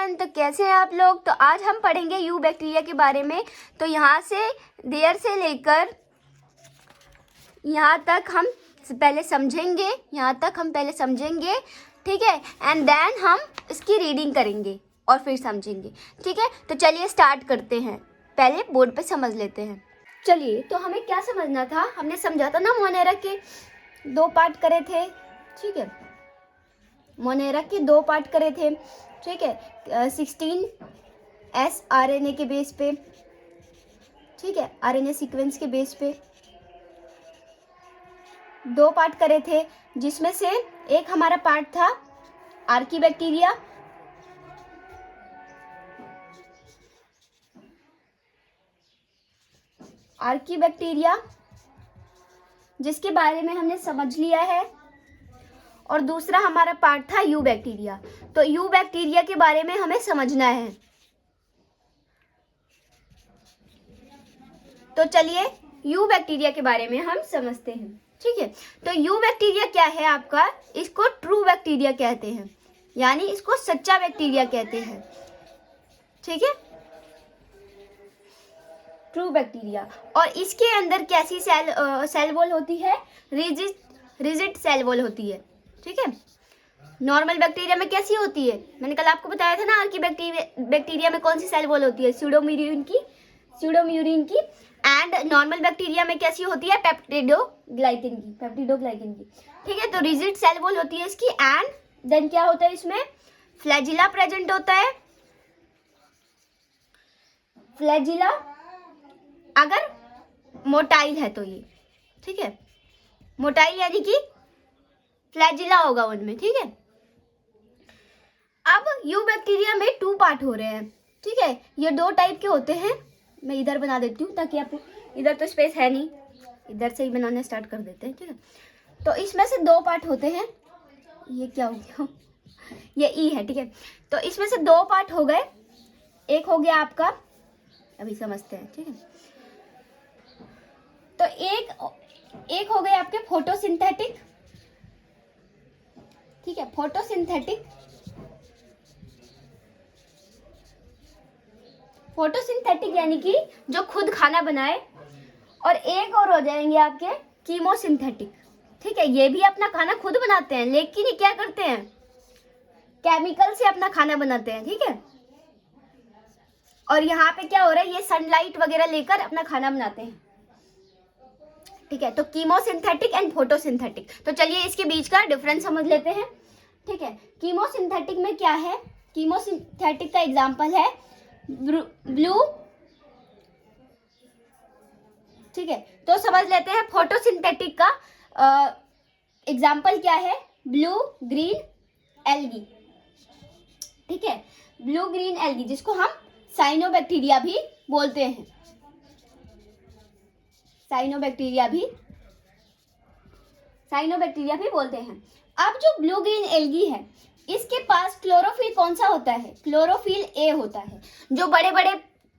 Everyone, तो कैसे हैं आप लोग। तो आज हम पढ़ेंगे यू बैक्टीरिया के बारे में। तो यहाँ से देयर से लेकर यहाँ तक हम पहले समझेंगे, ठीक है। एंड देन हम इसकी रीडिंग करेंगे और फिर समझेंगे, ठीक है। तो चलिए स्टार्ट करते हैं। पहले बोर्ड पे समझ लेते हैं। चलिए, तो हमें क्या समझना था, हमने समझा था ना मोनेरा के 2 पार्ट करे थे, ठीक है। मोनेरा के 2 पार्ट करे थे, ठीक है। 16S RNA के बेस पे, ठीक है, RNA सीक्वेंस के बेस पे 2 पार्ट करे थे, जिसमें से एक हमारा पार्ट था आर्कीबैक्टीरिया, जिसके बारे में हमने समझ लिया है। और दूसरा हमारा पार्ट था यू बैक्टीरिया। तो यू बैक्टीरिया के बारे में हमें समझना है। तो चलिए यू बैक्टीरिया के बारे में हम समझते हैं, ठीक है। तो यू बैक्टीरिया क्या है आपका, इसको ट्रू बैक्टीरिया कहते हैं, यानी इसको सच्चा बैक्टीरिया कहते हैं, ठीक है, ट्रू बैक्टीरिया। और इसके अंदर कैसी सेल वॉल होती है, रिजिड सेल वॉल होती है, ठीक है। नॉर्मल बैक्टीरिया में कैसी होती है, मैंने कल आपको बताया था ना कि बैक्टीरिया में कौन सी सेल वॉल होती है, स्यूडोम्यूरिन की। एंड नॉर्मल बैक्टीरिया में कैसी होती है, पेप्टिडोग्लाइकन की, ठीक है। तो रिजिड सेल वॉल होती है इसकी। एंड देन क्या होता है, इसमें फ्लैजिला प्रेजेंट होता है। फ्लैजिला अगर मोटाइल है तो ये, ठीक है, मोटाइल यानी कि फ्लैजिला होगा उनमें, ठीक है। अब यू बैक्टीरिया में 2 पार्ट हो रहे हैं, ठीक है। ये 2 टाइप के होते हैं। मैं इधर बना देती हूँ ताकि आपको, इधर तो स्पेस है नहीं, इधर से ही बनाने स्टार्ट कर देते हैं, ठीक है। तो इसमें से 2 पार्ट होते हैं। ये क्या हो गया, ये ई है, ठीक है। तो इसमें से 2 पार्ट हो गए। एक हो गया आपका, अभी समझते हैं, ठीक है। तो एक हो गए आपके फोटोसिंथेटिक, ठीक है, फोटोसिंथेटिक यानी कि जो खुद खाना बनाए। और एक और हो जाएंगे आपके कीमोसिंथेटिक, ठीक है। ये भी अपना खाना खुद बनाते हैं, लेकिन ये क्या करते हैं, केमिकल से अपना खाना बनाते हैं, ठीक है। और यहाँ पे क्या हो रहा है, ये सनलाइट वगैरह लेकर अपना खाना बनाते हैं, ठीक है। तो कीमोसिंथेटिक एंड फोटोसिंथेटिक। तो चलिए इसके बीच का डिफरेंस समझ लेते हैं, ठीक है। कीमोसिंथेटिक में क्या है, कीमोसिंथेटिक का एग्जांपल है ब्लू, ठीक है। तो समझ लेते हैं फोटोसिंथेटिक का एग्जांपल क्या है, ब्लू ग्रीन एल्गी, ठीक है। ब्लू ग्रीन एल्गी जिसको हम साइनोबैक्टीरिया भी बोलते हैं, साइनोबैक्टीरिया भी बोलते हैं। अब जो ब्लू ग्रीन एल्गी है, इसके पास क्लोरोफिल कौन सा होता है, क्लोरोफिल ए होता है। जो बड़े बड़े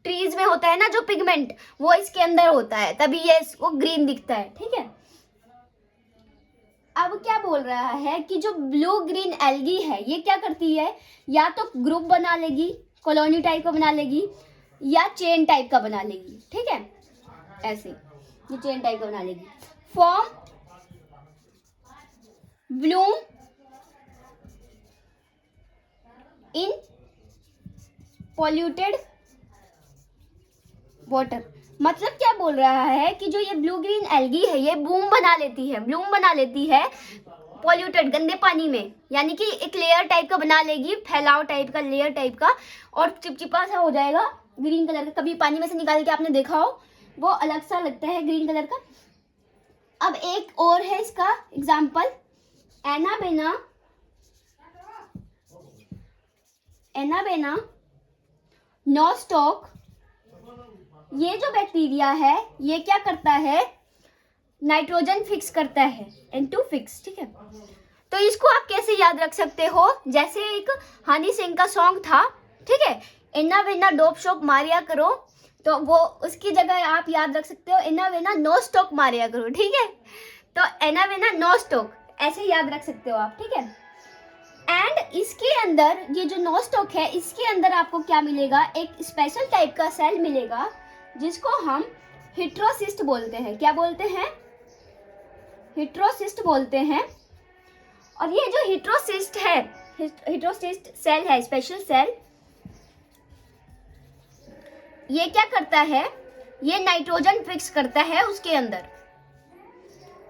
ट्रीज में होता है ना जो पिगमेंट, वो इसके अंदर होता है, तभी ये इसको ग्रीन दिखता है, ठीक है। अब क्या बोल रहा है कि जो ब्लू ग्रीन एल्गी है, ये क्या करती है, या तो ग्रुप बना लेगी, कॉलोनी टाइप का बना लेगी, या चेन टाइप का बना लेगी, ठीक है। ऐसे ये चेन टाइप का बना लेगी। फॉर्म ब्लूम इन पॉल्यूटेड वाटर। मतलब क्या बोल रहा है कि जो ये ब्लू ग्रीन एल्गी है, ये ब्लूम बना लेती है पॉल्यूटेड, गंदे पानी में, यानी कि एक लेयर टाइप का बना लेगी, फैलाव टाइप का, लेयर टाइप का, और चिपचिपा सा हो जाएगा ग्रीन कलर का। कभी पानी में से निकाल के आपने देखा हो, वो अलग सा लगता है ग्रीन कलर का। अब एक और है इसका एग्जाम्पल, एनाबेना नोस्टॉक। ये जो बैक्टीरिया है, ये क्या करता है, नाइट्रोजन फिक्स करता है, N2 फिक्स, ठीक है। तो इसको आप कैसे याद रख सकते हो, जैसे एक हनी सिंह का सॉन्ग था, ठीक है, इन्ना वेना डोप शोप मारिया करो, तो वो उसकी जगह आप याद रख सकते हो इन्ना वेना नो स्टॉक मारिया करो, ठीक है। तो एना वेना नो स्टॉक ऐसे याद रख सकते हो आप, ठीक है। एंड इसके अंदर ये जो नोस्टॉक है, इसके अंदर आपको क्या मिलेगा, एक स्पेशल टाइप का सेल मिलेगा जिसको हम हिट्रोसिस्ट बोलते हैं। क्या बोलते हैं? हिट्रोसिस्ट बोलते हैं। और ये जो हिट्रोसिस्ट है, हिट्रोसिस्ट सेल है, स्पेशल सेल, ये क्या करता है, ये नाइट्रोजन फिक्स करता है उसके अंदर,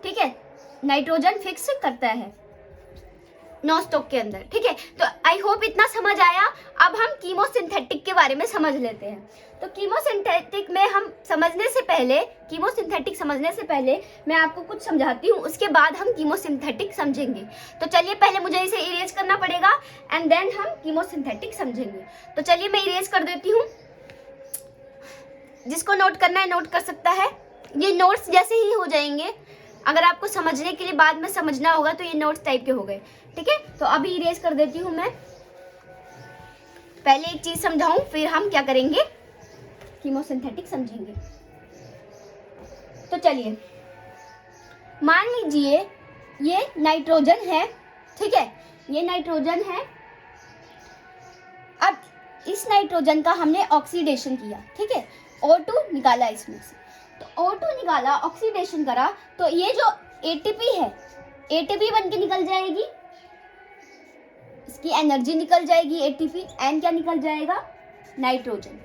ठीक है, नाइट्रोजन फिक्स करता है नोस्टॉक के अंदर, ठीक है। तो आई होप इतना समझ आया। अब हम कीमोसिंथेटिक के बारे में समझ लेते हैं। तो कीमोसिंथेटिक में हम समझने से पहले, कीमोसिंथेटिक समझने से पहले मैं आपको कुछ समझाती हूँ, उसके बाद हम कीमोसिंथेटिक समझेंगे। तो चलिए पहले मुझे इसे इरेज करना पड़ेगा एंड देन हम कीमोसिंथेटिक समझेंगे। तो चलिए मैं इरेज कर देती हूँ। जिसको नोट करना है नोट कर सकता है। ये नोट्स जैसे ही हो जाएंगे, अगर आपको समझने के लिए बाद में समझना होगा तो ये नोट्स टाइप के हो गए, ठीक है। तो अभी इरेज कर देती हूँ मैं। पहले एक चीज समझाऊं, फिर हम क्या करेंगे, कीमोसिंथेटिक समझेंगे। तो चलिए मान लीजिए ये नाइट्रोजन है, ठीक है, ये नाइट्रोजन है। अब इस नाइट्रोजन का हमने ऑक्सीडेशन किया, ठीक है, O2 निकाला इसमें से। तो O2 निकाला, ऑक्सीडेशन करा, तो ये जो ATP है, ATP बन के निकल जाएगी, इसकी एनर्जी निकल जाएगी ATP, एन क्या निकल जाएगा, नाइट्रोजन,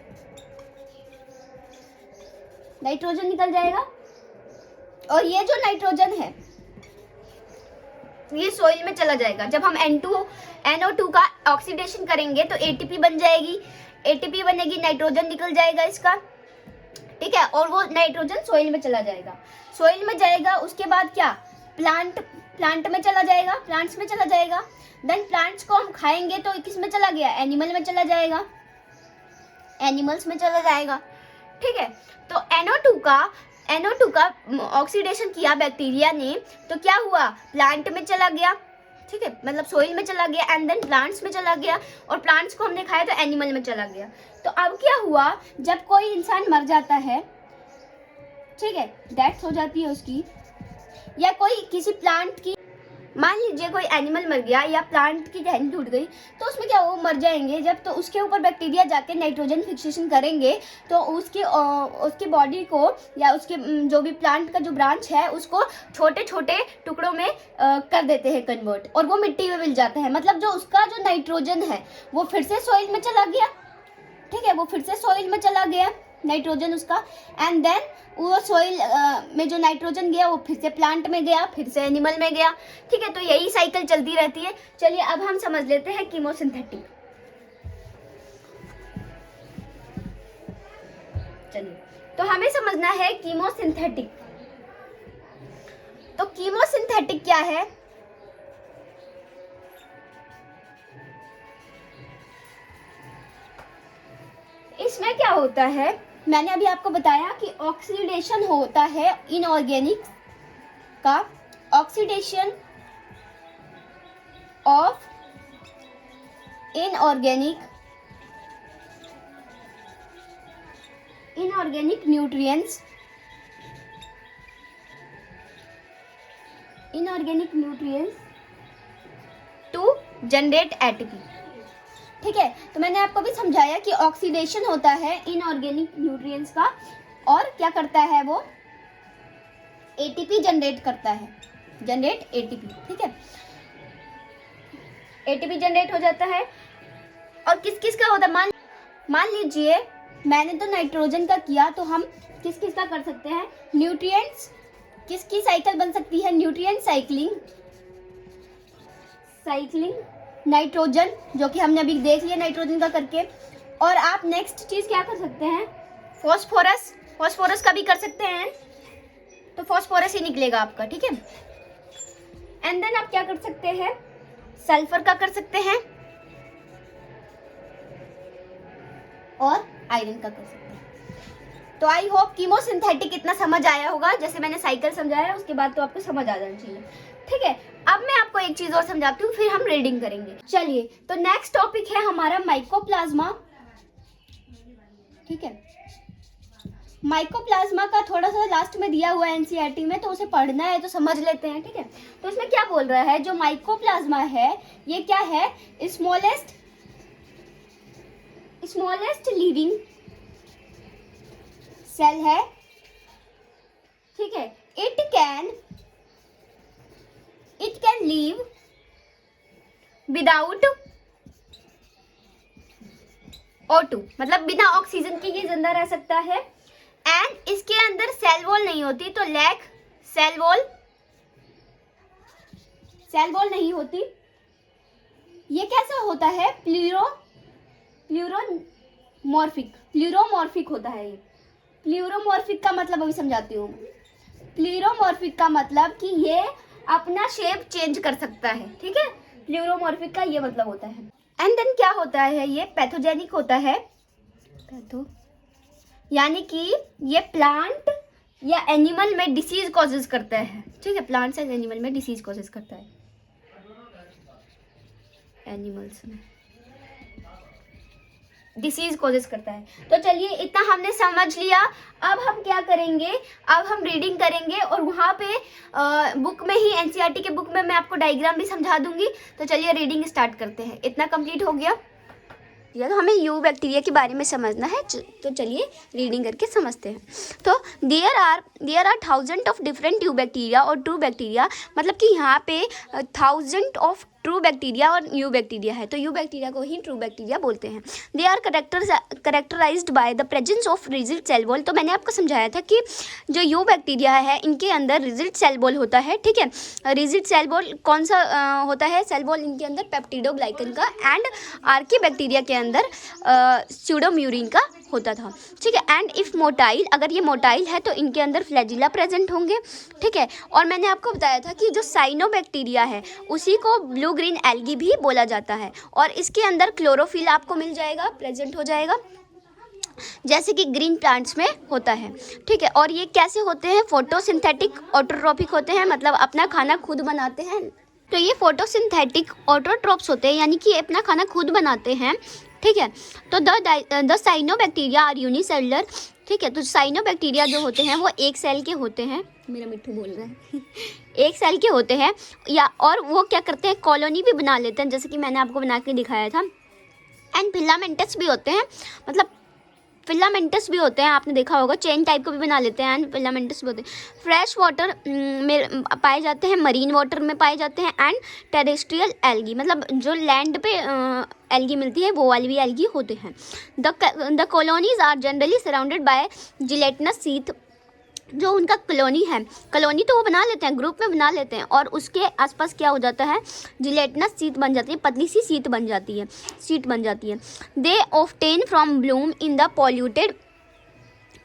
नाइट्रोजन निकल जाएगा। और ये जो नाइट्रोजन है ये सोइल में चला जाएगा। जब हम NO2 का ऑक्सीडेशन करेंगे तो ATP बन जाएगी, ATP बनेगी, नाइट्रोजन निकल जाएगा इसका, ठीक है, और वो नाइट्रोजन सोइल में चला जाएगा। सोइल में जाएगा, उसके बाद क्या, प्लांट में चला जाएगा, प्लांट्स में चला जाएगा। देन प्लांट्स को हम खाएंगे तो किस में चला गया, एनिमल में चला जाएगा, एनिमल्स में चला जाएगा, ठीक है। तो NO2 का ऑक्सीडेशन किया बैक्टीरिया ने, तो क्या हुआ, प्लांट में चला गया, ठीक है, मतलब सोइल में चला गया, एंड देन प्लांट्स में चला गया, और प्लांट्स को हमने खाया तो एनिमल में चला गया। तो अब क्या हुआ, जब कोई इंसान मर जाता है, ठीक है, डेथ हो जाती है उसकी, या कोई किसी प्लांट की, मान लीजिए कोई एनिमल मर गया या प्लांट की टहनी टूट गई, तो उसमें क्या, वो मर जाएंगे। जब तो उसके ऊपर बैक्टीरिया जाके नाइट्रोजन फिक्सेशन करेंगे तो उसके बॉडी को, या उसके जो भी प्लांट का जो ब्रांच है उसको छोटे छोटे टुकड़ों में कर देते हैं कन्वर्ट, और वो मिट्टी में मिल जाता है। मतलब जो उसका जो नाइट्रोजन है वो फिर से सॉइल में चला गया, ठीक है, वो फिर से सॉइल में चला गया नाइट्रोजन उसका, एंड देन वो सॉइल में जो नाइट्रोजन गया वो फिर से प्लांट में गया, फिर से एनिमल में गया, ठीक है। तो यही साइकिल चलती रहती है। चलिए अब हम समझ लेते हैं कीमोसिंथेटिक। चलिए, तो हमें समझना है कीमोसिंथेटिक। तो कीमोसिंथेटिक क्या है, इसमें क्या होता है, मैंने अभी आपको बताया कि ऑक्सीडेशन होता है इनऑर्गेनिक का, oxidation of inorganic nutrients, to generate ATP, ठीक है। तो मैंने आपको भी समझाया कि ऑक्सीडेशन होता है इनऑर्गेनिक न्यूट्रिएंट्स का, और क्या करता है वो, ATP जनरेट करता है, जनरेट ATP, ठीक है, ATP जनरेट हो जाता है। और किस किस का होता है, मान लीजिए मैंने तो नाइट्रोजन का किया, तो हम किस किस का कर सकते हैं, न्यूट्रिएंट्स, किसकी साइकिल बन सकती है, न्यूट्रिएंट साइक्लिंग नाइट्रोजन, जो कि हमने अभी देख लिया नाइट्रोजन का करके। और आप नेक्स्ट चीज क्या कर सकते हैं, फॉस्फोरस का भी कर सकते हैं, तो फॉस्फोरस ही निकलेगा आपका, ठीक है। एंड देन आप क्या कर सकते हैं, सल्फर का कर सकते हैं, और आयरन का कर सकते हैं। तो आई होप कीमोसिंथेटिक इतना समझ आया होगा, जैसे मैंने साइकिल समझाया उसके बाद तो आपको समझ आ जाना चाहिए, ठीक है। अब मैं आपको एक चीज और समझाती हूँ, फिर हम रीडिंग करेंगे। चलिए, तो नेक्स्ट टॉपिक है हमारा माइकोप्लाज्मा, ठीक है। माइकोप्लाज्मा का थोड़ा सा लास्ट में दिया हुआ है एनसीईआरटी में, तो उसे पढ़ना है तो समझ लेते हैं, ठीक है। तो इसमें क्या बोल रहा है, जो माइकोप्लाज्मा है ये क्या है, स्मॉलेस्ट लिविंग सेल है, ठीक है। It can leave without O2, मतलब बिना ऑक्सीजन के ये जिंदा रह सकता है। एंड इसके अंदर सेल वॉल नहीं होती, तो लैक सेल वॉल नहीं होती। ये कैसा होता है, प्लूरोमॉर्फिक होता है ये। प्लूरोमॉर्फिक का मतलब अभी समझाती हूँ। प्लूरोमॉर्फिक का मतलब कि ये अपना शेप चेंज कर सकता है, ठीक है। प्लूरोमॉर्फिक का ये मतलब होता है। एंड देन क्या होता है, ये पैथोजेनिक होता है, यानी कि ये प्लांट या एनिमल में डिसीज कॉजेज करता है, ठीक है। प्लांट्स एंड एनिमल में डिसीज कॉजेज करता है, एनिमल्स में डिसीज कॉजेज करता है। तो चलिए इतना हमने समझ लिया। अब हम क्या करेंगे, अब हम रीडिंग करेंगे और वहाँ पे बुक में ही, एनसीईआरटी के बुक में मैं आपको डायग्राम भी समझा दूंगी। तो चलिए रीडिंग स्टार्ट करते हैं। इतना कंप्लीट हो गया। या तो हमें यू बैक्टीरिया के बारे में समझना है, तो चलिए रीडिंग करके समझते हैं। तो there are thousand of different eubacteria और ट्रू बैक्टीरिया, मतलब कि यहाँ पे थाउजेंड ऑफ ट्रू बैक्टीरिया और यू बैक्टीरिया है, तो यू बैक्टीरिया को ही ट्रू बैक्टीरिया बोलते हैं। They are characterized by the presence of rigid cell wall. तो मैंने आपको समझाया था कि जो यू बैक्टीरिया है इनके अंदर रिजिड सेल वॉल होता है, ठीक है। रिजिड सेल वॉल कौन सा होता है, सेल वॉल इनके अंदर पेप्टिडोग्लाइकन का, एंड आर्की बैक्टीरिया के अंदर स्यूडोम्यूरिन का होता था, ठीक है। एंड इफ मोटाइल, अगर ये मोटाइल है तो इनके अंदर फ्लैजिला प्रेजेंट होंगे, ठीक है। और मैंने आपको बताया था कि जो साइनोबैक्टीरिया है उसी को ब्लू ग्रीन एल्गी भी बोला जाता है, और इसके अंदर क्लोरोफिल आपको मिल जाएगा, प्रेजेंट हो जाएगा, जैसे कि ग्रीन प्लांट्स में होता है, ठीक है। और ये कैसे होते हैं, फोटोसिंथेटिक ऑटोट्रॉपिक होते हैं, मतलब अपना खाना खुद बनाते हैं। तो ये फोटोसिंथेटिक ऑटोट्रॉप्स होते हैं, यानी कि अपना खाना खुद बनाते हैं, ठीक है। तो द साइनोबैक्टीरिया आर यूनिसेलुलर, ठीक है। तो साइनोबैक्टीरिया जो होते हैं वो एक सेल के होते हैं, मेरा मिट्ठू बोल रहा है एक सेल के होते हैं, या और वो क्या करते हैं, कॉलोनी भी बना लेते हैं, जैसे कि मैंने आपको बना के दिखाया था। एंड फिलामेंटस भी होते हैं, मतलब फिलामेंटस भी होते हैं, आपने देखा होगा, चेन टाइप को भी बना लेते हैं, एंड फिलामेंटस भी होते हैं। फ्रेश वाटर में पाए जाते हैं, मरीन वाटर में पाए जाते हैं, एंड टेरेस्ट्रियल एल्गी, मतलब जो लैंड पे एल्गी मिलती है वो वाली भी एल्गी होते हैं। The colonies are generally surrounded by gelatinous sheath. जो उनका कॉलोनी तो वो बना लेते हैं, ग्रुप में बना लेते हैं, और उसके आसपास क्या हो जाता है, जिलेटिनस शीट बन जाती है, पतली सी शीट बन जाती है। They obtain from bloom in the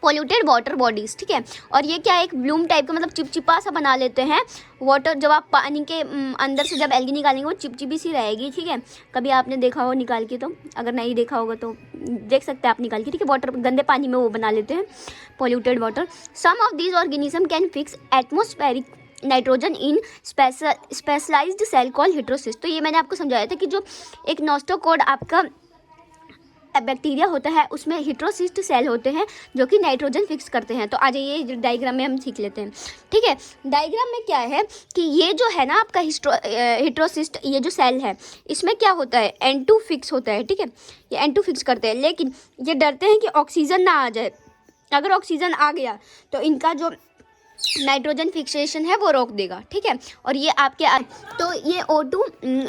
polluted water bodies, ठीक है। और ये क्या है, एक ब्लूम टाइप का, मतलब चिपचिपा सा बना लेते हैं वाटर। जब आप पानी के अंदर से जब एल्गी निकालेंगे वो चिपचिपी सी रहेगी, ठीक है। कभी आपने देखा हो निकाल के, तो अगर नहीं देखा होगा तो देख सकते हैं आप निकाल के, ठीक है। वाटर गंदे पानी में वो बना लेते हैं, polluted water. Some of these organism can fix atmospheric nitrogen in specialized cell call heterocyst. तो ये मैंने आपको समझाया था कि जो एक नोस्टोकोड आपका बैक्टीरिया होता है उसमें हेटेरोसिस्ट सेल होते हैं जो कि नाइट्रोजन फिक्स करते हैं। तो आ जाइए डायग्राम में हम सीख लेते हैं, ठीक है। डायग्राम में क्या है कि ये जो है ना आपका हेटेरोसिस्ट, ये जो सेल है इसमें क्या होता है, N2 फिक्स होता है, ठीक है। ये N2 फिक्स करते हैं, लेकिन ये डरते हैं कि ऑक्सीजन ना आ जाए। अगर ऑक्सीजन आ गया तो इनका जो नाइट्रोजन फिक्सेशन है वो रोक देगा, ठीक है। और ये आपके तो ये O2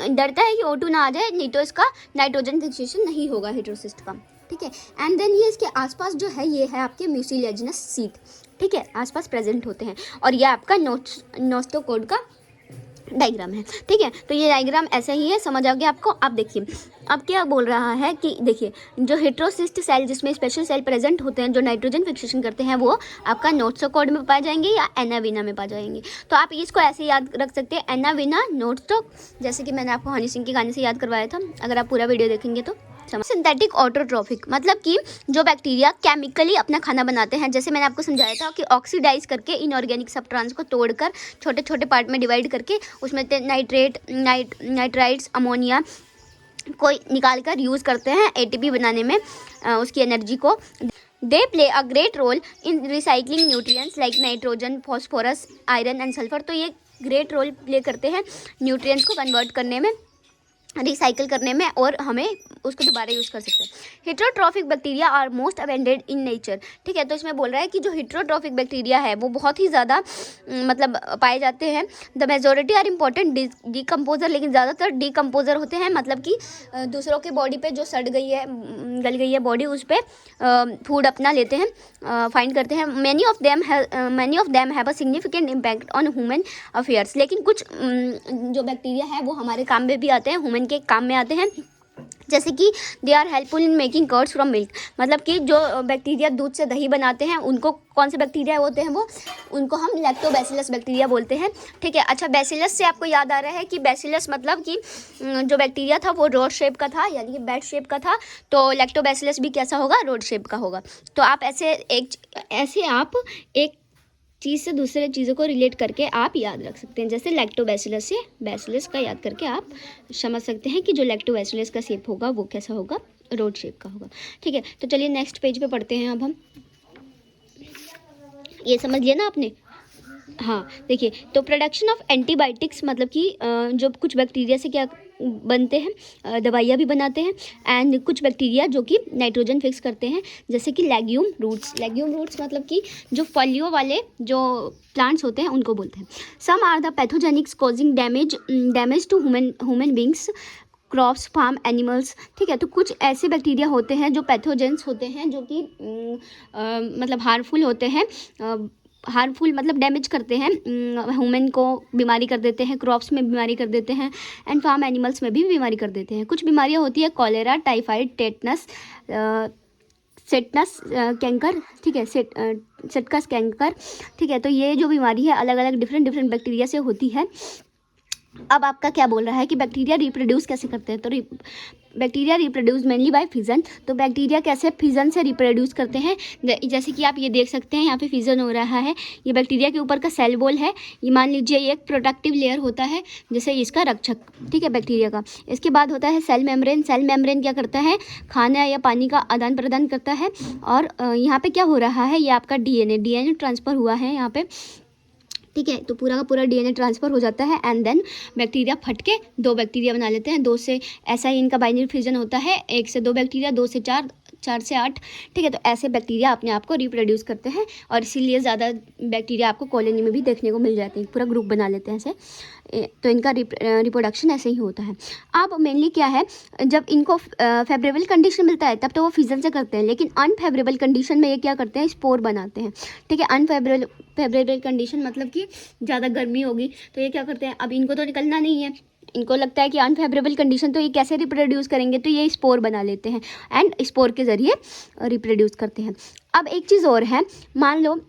डरता है कि O2 ना आ जाए, नहीं तो इसका नाइट्रोजन फिक्सेशन नहीं होगा हेटेरोसिस्ट का, ठीक है। एंड देन ये इसके आसपास जो है ये है आपके म्यूसिलेजिनस शीथ, ठीक है, आसपास प्रेजेंट होते हैं। और ये आपका नोस्टोकोड का डायग्राम है, ठीक है। तो ये डायग्राम ऐसा ही है, समझ आ गया आपको। अब देखिए अब क्या बोल रहा है कि देखिए जो हेटेरोसिस्ट सेल जिसमें स्पेशल सेल प्रेजेंट होते हैं जो नाइट्रोजन फिक्सेशन करते हैं वो आपका नोस्टोकोड में पाए जाएंगे या एनाविना में पाए जाएंगे। तो आप इसको ऐसे याद रख सकते हैं, एनाविना नोस्टोक, जैसे कि मैंने आपको हनी सिंह के गाने से याद करवाया था, अगर आप पूरा वीडियो देखेंगे तो। सिंथेटिक ऑटोट्रॉफिक मतलब कि जो बैक्टीरिया केमिकली अपना खाना बनाते हैं, जैसे मैंने आपको समझाया था कि ऑक्सीडाइज करके इनऑर्गेनिक सब्सटेंस को तोड़कर छोटे छोटे पार्ट में डिवाइड करके उसमें नाइट्राइट्स अमोनिया को निकाल कर यूज़ करते हैं एटीपी बनाने में, उसकी एनर्जी को। They play a great role in recycling nutrients like nitrogen, phosphorus, iron and sulphur. तो ये ग्रेट रोल प्ले करते हैं न्यूट्रिएंट्स को कन्वर्ट करने में, रिसाइकिल करने में, और हमें उसको दोबारा यूज़ कर सकते हैं। Heterotrophic bacteria are most abundant in nature. ठीक है, तो इसमें बोल रहा है कि जो हेट्रोट्रॉफिक बैक्टीरिया है वो बहुत ही ज़्यादा मतलब पाए जाते हैं। The majority are important decomposer, लेकिन ज़्यादातर डिकम्पोजर होते हैं, मतलब कि दूसरों के बॉडी पे जो सड़ गई है, गल गई है बॉडी, उस पर फूड अपना लेते हैं, फाइंड करते हैं। Many of them have a significant impact on human affairs. लेकिन कुछ जो बैक्टीरिया है वो हमारे काम में भी आते हैं, ह्यूमन के काम में आते हैं। जैसे कि they are helpful in making curds from milk, मतलब कि जो बैक्टीरिया दूध से दही बनाते हैं, उनको कौन से बैक्टीरिया होते हैं वो, उनको हम लैक्टोबैसिलस बैक्टीरिया बोलते हैं। ठीक है, अच्छा बैसिलस से आपको याद आ रहा है कि बैसिलस मतलब कि जो बैक्टीरिया था वो रोड शेप का था, यानी कि बैट शेप का था, तो लैक्टोबैसिलस भी कैसा होगा, रोड शेप का होगा। तो आप ऐसे एक चीज़ से दूसरे चीज़ों को रिलेट करके आप याद रख सकते हैं। जैसे लैक्टोबैसिलस से बैसिलस का याद करके आप समझ सकते हैं कि जो लैक्टोबैसिलस का शेप होगा वो कैसा होगा, रोड शेप का होगा। ठीक है, तो चलिए नेक्स्ट पेज पे पढ़ते हैं। अब हम ये समझ लिया ना आपने। हाँ देखिए, तो प्रोडक्शन ऑफ एंटीबायोटिक्स मतलब कि जो कुछ बैक्टीरिया से क्या बनते हैं, दवाइयाँ भी बनाते हैं। एंड कुछ बैक्टीरिया जो कि नाइट्रोजन फिक्स करते हैं, जैसे कि लेग्यूम रूट्स मतलब कि जो फलियों वाले जो प्लांट्स होते हैं उनको बोलते हैं। Some are the pathogenics causing damage to human beings, crops, farm animals. ठीक है, तो कुछ ऐसे बैक्टीरिया होते हैं जो पैथोजेंस होते हैं, जो कि मतलब हार्मफुल होते हैं, हार्मफुल मतलब डैमेज करते हैं, ह्यूमन को बीमारी कर देते हैं, क्रॉप्स में बीमारी कर देते हैं, एंड फार्म एनिमल्स में भी बीमारी कर देते हैं। कुछ बीमारियां होती है कॉलेरा, टाइफाइड, टेटनस, सेटनस कैंकर। ठीक है, सेटकस कैंकर। ठीक है, तो ये जो बीमारी है अलग अलग डिफरेंट बैक्टीरिया से होती है। अब आपका क्या बोल रहा है कि बैक्टीरिया रिप्रोड्यूस कैसे करते हैं, तो bacteria reproduce mainly by fission. तो बैक्टीरिया कैसे फिजन से रिप्रोड्यूस करते हैं, जैसे कि आप ये देख सकते हैं यहाँ पे फिजन हो रहा है। ये बैक्टीरिया के ऊपर का सेल वॉल है, ये मान लीजिए ये एक प्रोटेक्टिव लेयर होता है, जैसे इसका रक्षक। ठीक है, बैक्टीरिया का। इसके बाद होता है सेल मेम्ब्रेन। सेल मेम्ब्रेन क्या करता है, खाना या पानी का आदान प्रदान करता है। और यहाँ पे क्या हो रहा है, ये आपका डीएनए ट्रांसफ़र हुआ है यहाँ पे। ठीक है, तो पूरा का पूरा डीएनए ट्रांसफ़र हो जाता है, एंड देन बैक्टीरिया फट के दो बैक्टीरिया बना लेते हैं। दो से ऐसा ही इनका बाइनरी फ्यूजन होता है, 1 से 2 बैक्टीरिया, 2 से 4, 4 से 8। ठीक है, तो ऐसे बैक्टीरिया अपने आप को रिप्रोड्यूस करते हैं, और इसीलिए ज़्यादा बैक्टीरिया आपको कॉलोनी में भी देखने को मिल जाते हैं, पूरा ग्रुप बना लेते हैं ऐसे। तो इनका रिप्रोडक्शन ऐसे ही होता है। अब मेनली क्या है, जब इनको फेवरेबल कंडीशन मिलता है तब तो वो फिजन से करते हैं, लेकिन अनफेवरेबल कंडीशन में ये क्या करते हैं, स्पोर बनाते हैं। ठीक है, अनफेवरेबल कंडीशन मतलब कि ज़्यादा गर्मी होगी तो ये क्या करते हैं, अब इनको तो निकलना नहीं है, इनको लगता है कि अनफेवरेबल कंडीशन, तो ये कैसे रिप्रोड्यूस करेंगे, तो ये स्पोर बना लेते हैं एंड स्पोर के ज़रिए रिप्रोड्यूस करते हैं। अब एक चीज़ और है, मान लो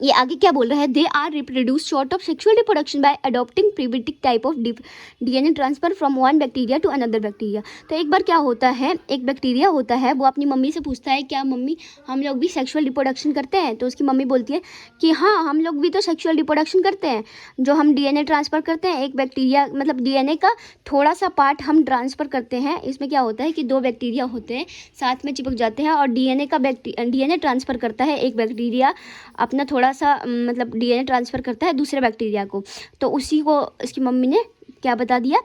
ये आगे क्या बोल रहा है, they are reproduce short of sexual reproduction by adopting prebiotic type of DNA transfer from one bacteria to another bacteria. तो एक बार क्या होता है, एक बैक्टीरिया होता है, वो अपनी मम्मी से पूछता है, क्या मम्मी हम लोग भी सेक्सुअल रिप्रोडक्शन करते हैं, तो उसकी मम्मी बोलती है कि हाँ हम लोग भी तो सेक्सुअल रिप्रोडक्शन करते हैं। जो हम डीएनए ट्रांसफ़र करते हैं, एक बैक्टीरिया मतलब डीएनए का थोड़ा सा पार्ट हम ट्रांसफ़र करते हैं। इसमें क्या होता है कि 2 बैक्टीरिया होते हैं, साथ में चिपक जाते हैं, और डीएनए ट्रांसफ़र करता है एक बैक्टीरिया, अपना थोड़ा सा मतलब डीएनए ट्रांसफ़र करता है दूसरे बैक्टीरिया को। तो उसी को इसकी मम्मी ने क्या बता दिया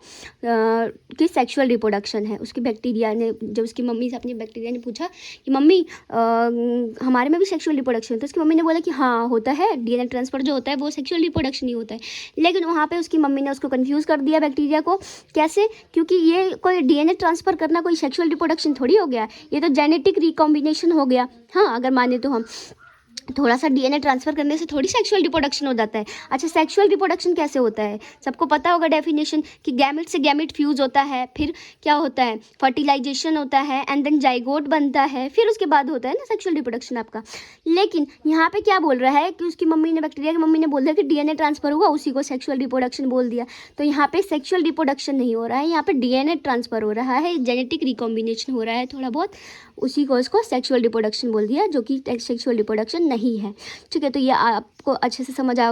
कि सेक्सुअल रिप्रोडक्शन है। उसकी बैक्टीरिया ने, जब उसकी मम्मी से अपनी बैक्टीरिया ने पूछा कि मम्मी हमारे में भी सेक्सुअल रिप्रोडक्शन है, तो उसकी मम्मी ने बोला कि हाँ होता है, डीएनए ट्रांसफ़र जो होता है वो सेक्सुअल रिप्रोडक्शन ही होता है। लेकिन वहाँ पे उसकी मम्मी ने उसको कंफ्यूज कर दिया बैक्टीरिया को। कैसे, क्योंकि ये कोई डीएनए ट्रांसफ़र करना कोई सेक्सुअल रिप्रोडक्शन थोड़ी हो गया, ये तो जेनेटिक रिकॉम्बिनेशन हो गया। हाँ, अगर माने तो हम थोड़ा सा डीएनए ट्रांसफ़र करने से थोड़ी सेक्सुअल रिप्रोडक्शन हो जाता है। अच्छा, सेक्सुअल रिप्रोडक्शन कैसे होता है, सबको पता होगा डेफिनेशन कि गैमेट से गैमेट फ्यूज़ होता है, फिर क्या होता है, फर्टिलाइजेशन होता है, एंड देन जाइगोट बनता है, फिर उसके बाद होता है ना सेक्सुअल रिप्रोडक्शन आपका। लेकिन यहाँ पे क्या बोल रहा है कि उसकी मम्मी ने, बैक्टीरिया की मम्मी ने बोल दिया कि डीएनए ट्रांसफ़र हुआ, उसी को सेक्सुअल रिप्रोडक्शन बोल दिया। तो यहाँ पे सेक्सुअल रिप्रोडक्शन नहीं हो रहा है, यहाँ पे डीएनए ट्रांसफ़र हो रहा है, जेनेटिक रिकॉम्बिनेशन हो रहा है थोड़ा बहुत, उसी को इसको सेक्सुअल रिप्रोडक्शन बोल दिया, जो कि सेक्सुअल रिप्रोडक्शन नहीं है। ठीक है, तो ये आपको अच्छे से समझ आ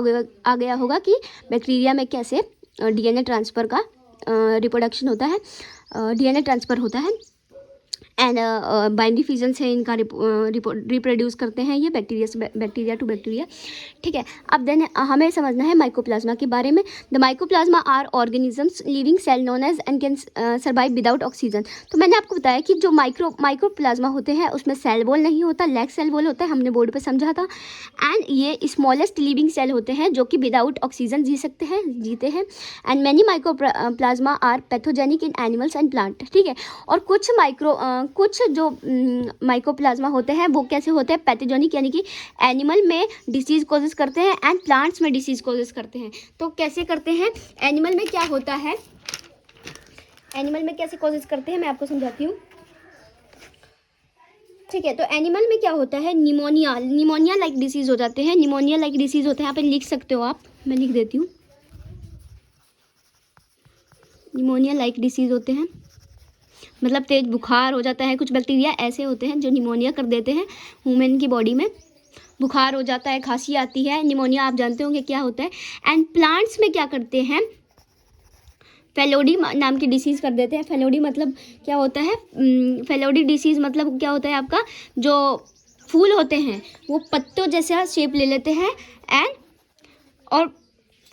गया होगा कि बैक्टीरिया में कैसे डीएनए ट्रांसफ़र का रिप्रोडक्शन होता है, डीएनए ट्रांसफ़र होता है। एंड बाइंडरी फिजन से इनका रिप्रोड्यूस करते हैं ये बैक्टीरिया टू बैक्टीरिया, ठीक है। अब देन हमें समझना है माइकोप्लाज्मा के बारे में। The mycoplasma are organisms living cell known as and can survive without oxygen. तो मैंने आपको बताया कि जो माइक्रोप्लाज्मा होते हैं उसमें सेल वॉल नहीं होता, लैक्स सेल वॉल होता है, हमने बोर्ड पर समझा था। एंड ये स्मॉलेस्ट लिविंग सेल होते हैं जो कि विदाउट ऑक्सीजन जीते हैं। And many microplasma are pathogenic in animals and plant, ठीक है। और कुछ जो माइकोप्लाज्मा होते हैं वो कैसे होते हैं, पैथोजेनिक, यानी कि एनिमल में डिसीज कॉजेज करते हैं एंड प्लांट्स में डिसीज कॉजेज करते हैं। तो कैसे करते हैं, एनिमल में क्या होता है, एनिमल में कैसे कॉजेज करते हैं मैं आपको समझाती हूँ, ठीक है। तो एनिमल में क्या होता है, निमोनिया लाइक डिसीज हो जाते हैं, निमोनिया लाइक डिसीज होते हैं। यहाँ पे लिख सकते हो आप, मैं लिख देती हूँ, निमोनिया लाइक डिसीज होते हैं, मतलब तेज बुखार हो जाता है। कुछ बैक्टीरिया ऐसे होते हैं जो निमोनिया कर देते हैं ह्यूमन की बॉडी में, बुखार हो जाता है, खांसी आती है, निमोनिया आप जानते होंगे क्या होता है। एंड प्लांट्स में क्या करते हैं, फेलोडी नाम की डिसीज़ कर देते हैं। फेलोडी मतलब क्या होता है, फेलोडी डिसीज़ मतलब क्या होता है, आपका जो फूल होते हैं वो पत्तों जैसा शेप ले लेते हैं। एंड और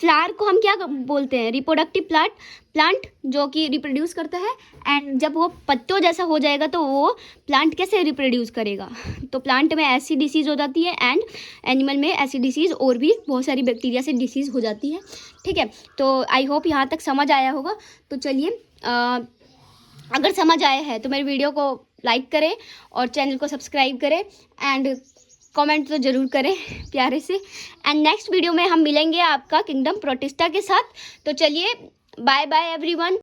फ्लावर को हम क्या बोलते हैं, रिप्रोडक्टिव प्लांट जो कि रिप्रोड्यूस करता है। एंड जब वो पत्तों जैसा हो जाएगा तो वो प्लांट कैसे रिप्रोड्यूस करेगा, तो प्लांट में ऐसी डिसीज़ हो जाती है एंड एनिमल में ऐसी डिसीज़ और भी बहुत सारी बैक्टीरिया से डिसीज़ हो जाती है, ठीक है। तो आई होप यहाँ तक समझ आया होगा। तो चलिए, अगर समझ आया है तो मेरी वीडियो को लाइक करें और चैनल को सब्सक्राइब करें एंड कमेंट तो ज़रूर करें प्यारे से। एंड नेक्स्ट वीडियो में हम मिलेंगे आपका किंगडम प्रोटिस्टा के साथ। तो चलिए, बाय बाय एवरीवन।